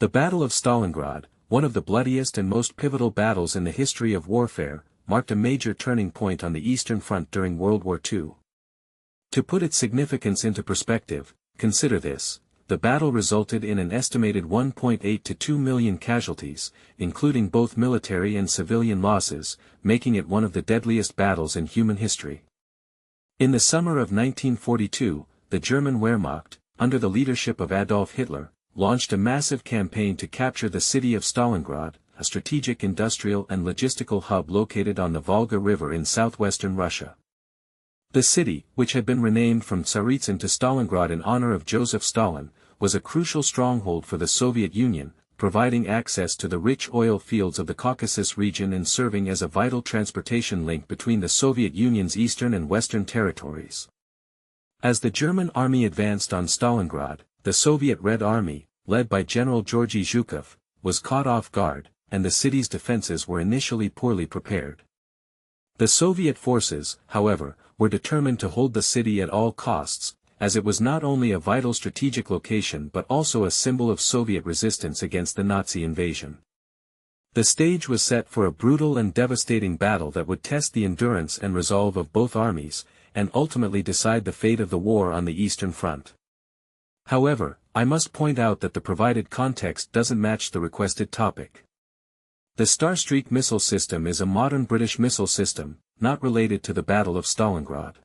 The Battle of Stalingrad, one of the bloodiest and most pivotal battles in the history of warfare, marked a major turning point on the Eastern Front during World War II. To put its significance into perspective, consider this: the battle resulted in an estimated 1.8 to 2 million casualties, including both military and civilian losses, making it one of the deadliest battles in human history. In the summer of 1942, the German Wehrmacht, under the leadership of Adolf Hitler, launched a massive campaign to capture the city of Stalingrad, a strategic industrial and logistical hub located on the Volga River in southwestern Russia. The city, which had been renamed from Tsaritsyn to Stalingrad in honor of Joseph Stalin, was a crucial stronghold for the Soviet Union, providing access to the rich oil fields of the Caucasus region and serving as a vital transportation link between the Soviet Union's eastern and western territories. As the German army advanced on Stalingrad, the Soviet Red Army, led by General Georgy Zhukov, was caught off guard, and the city's defenses were initially poorly prepared. The Soviet forces, however, were determined to hold the city at all costs, as it was not only a vital strategic location but also a symbol of Soviet resistance against the Nazi invasion. The stage was set for a brutal and devastating battle that would test the endurance and resolve of both armies, and ultimately decide the fate of the war on the Eastern Front. However, I must point out that the provided context doesn't match the requested topic. The Starstreak missile system is a modern British missile system, not related to the Battle of Stalingrad.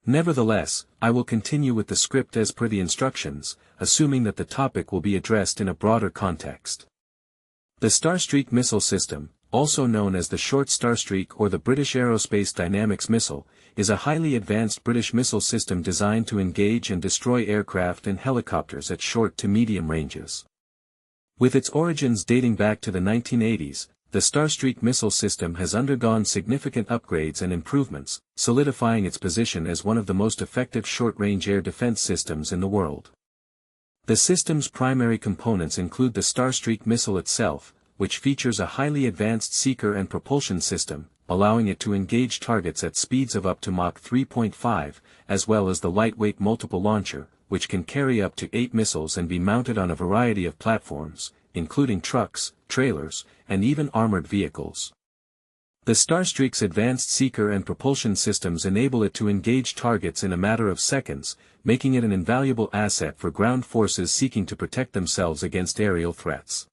Nevertheless, I will continue with the script as per the instructions, assuming that the topic will be addressed in a broader context. The Starstreak missile system, also known as the Short Starstreak or the British Aerospace Dynamics missile, is a highly advanced British missile system designed to engage and destroy aircraft and helicopters at short to medium ranges. With its origins dating back to the 1980s, the Starstreak missile system has undergone significant upgrades and improvements, solidifying its position as one of the most effective short-range air defense systems in the world. The system's primary components include the Starstreak missile itself, which features a highly advanced seeker and propulsion system, allowing it to engage targets at speeds of up to Mach 3.5, as well as the lightweight multiple launcher, which can carry up to 8 missiles and be mounted on a variety of platforms, including trucks, trailers, and even armored vehicles. The Starstreak's advanced seeker and propulsion systems enable it to engage targets in a matter of seconds, making it an invaluable asset for ground forces seeking to protect themselves against aerial threats.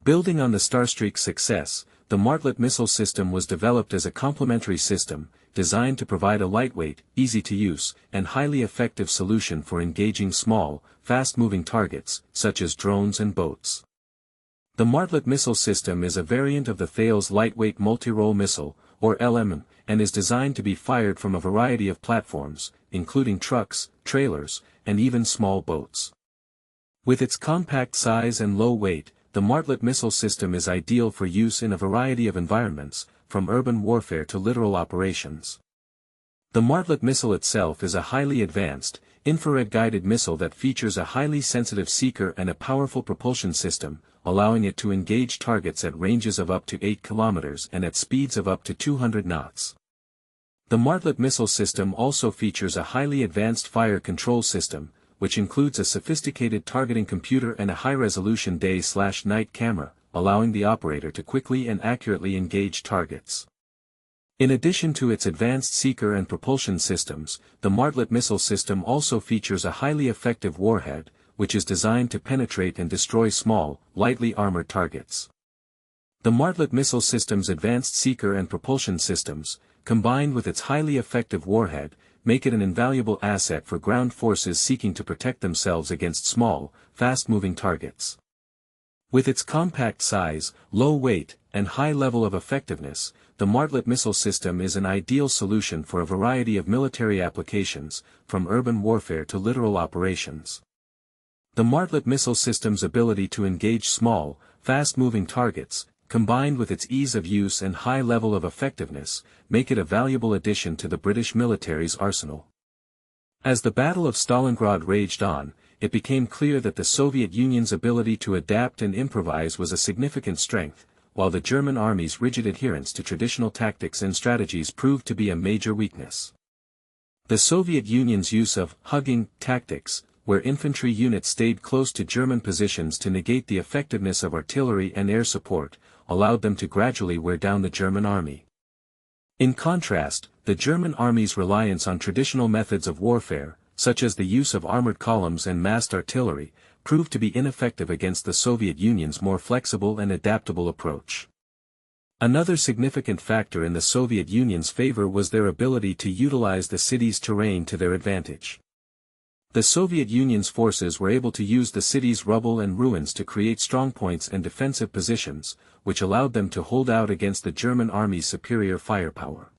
Building on the Starstreak's success, the Martlet missile system was developed as a complementary system, designed to provide a lightweight, easy-to-use, and highly effective solution for engaging small, fast-moving targets, such as drones and boats. The Martlet missile system is a variant of the Thales lightweight multi-role missile, or LMM, and is designed to be fired from a variety of platforms, including trucks, trailers, and even small boats. With its compact size and low weight, the Martlet missile system is ideal for use in a variety of environments, from urban warfare to littoral operations. The Martlet missile itself is a highly advanced, infrared-guided missile that features a highly sensitive seeker and a powerful propulsion system, allowing it to engage targets at ranges of up to 8 kilometers and at speeds of up to 200 knots. The Martlet missile system also features a highly advanced fire control system, which includes a sophisticated targeting computer and a high-resolution day/night camera, allowing the operator to quickly and accurately engage targets. In addition to its advanced seeker and propulsion systems, the Martlet missile system also features a highly effective warhead, which is designed to penetrate and destroy small, lightly armored targets. The Martlet missile system's advanced seeker and propulsion systems, combined with its highly effective warhead, make it an invaluable asset for ground forces seeking to protect themselves against small, fast-moving targets. With its compact size, low weight, and high level of effectiveness, the Martlet missile system is an ideal solution for a variety of military applications, from urban warfare to littoral operations. The Martlet missile system's ability to engage small, fast-moving targets, combined with its ease of use and high level of effectiveness, make it a valuable addition to the British military's arsenal. As the Battle of Stalingrad raged on, it became clear that the Soviet Union's ability to adapt and improvise was a significant strength, while the German army's rigid adherence to traditional tactics and strategies proved to be a major weakness. The Soviet Union's use of hugging tactics, where infantry units stayed close to German positions to negate the effectiveness of artillery and air support, allowed them to gradually wear down the German army. In contrast, the German army's reliance on traditional methods of warfare, such as the use of armored columns and massed artillery, proved to be ineffective against the Soviet Union's more flexible and adaptable approach. Another significant factor in the Soviet Union's favor was their ability to utilize the city's terrain to their advantage. The Soviet Union's forces were able to use the city's rubble and ruins to create strongpoints and defensive positions, which allowed them to hold out against the German army's superior firepower.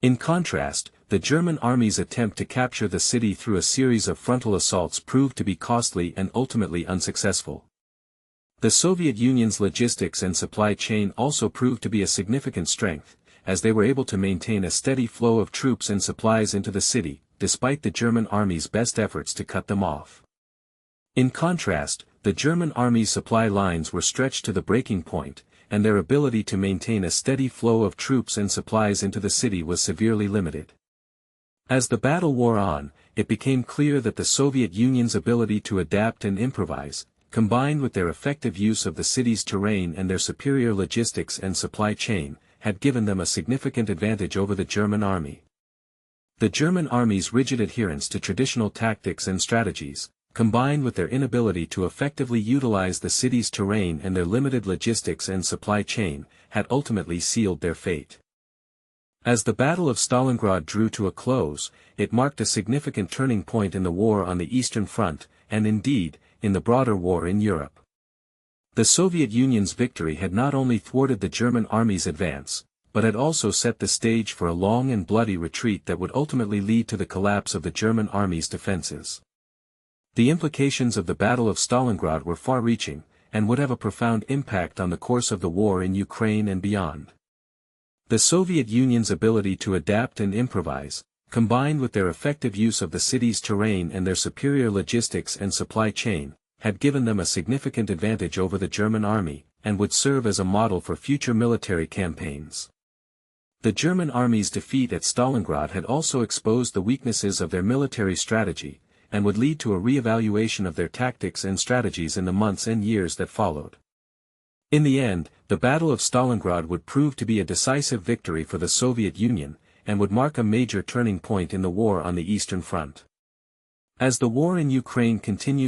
In contrast, the German army's attempt to capture the city through a series of frontal assaults proved to be costly and ultimately unsuccessful. The Soviet Union's logistics and supply chain also proved to be a significant strength, as they were able to maintain a steady flow of troops and supplies into the city, despite the German army's best efforts to cut them off. In contrast, the German army's supply lines were stretched to the breaking point, and their ability to maintain a steady flow of troops and supplies into the city was severely limited. As the battle wore on, it became clear that the Soviet Union's ability to adapt and improvise, combined with their effective use of the city's terrain and their superior logistics and supply chain, had given them a significant advantage over the German army. The German army's rigid adherence to traditional tactics and strategies, combined with their inability to effectively utilize the city's terrain and their limited logistics and supply chain, had ultimately sealed their fate. As the Battle of Stalingrad drew to a close, it marked a significant turning point in the war on the Eastern Front, and indeed, in the broader war in Europe. The Soviet Union's victory had not only thwarted the German army's advance, but had also set the stage for a long and bloody retreat that would ultimately lead to the collapse of the German army's defenses. The implications of the Battle of Stalingrad were far-reaching, and would have a profound impact on the course of the war in Ukraine and beyond. The Soviet Union's ability to adapt and improvise, combined with their effective use of the city's terrain and their superior logistics and supply chain, had given them a significant advantage over the German army, and would serve as a model for future military campaigns. The German army's defeat at Stalingrad had also exposed the weaknesses of their military strategy, and would lead to a re-evaluation of their tactics and strategies in the months and years that followed. In the end, the Battle of Stalingrad would prove to be a decisive victory for the Soviet Union, and would mark a major turning point in the war on the Eastern Front. As the war in Ukraine continues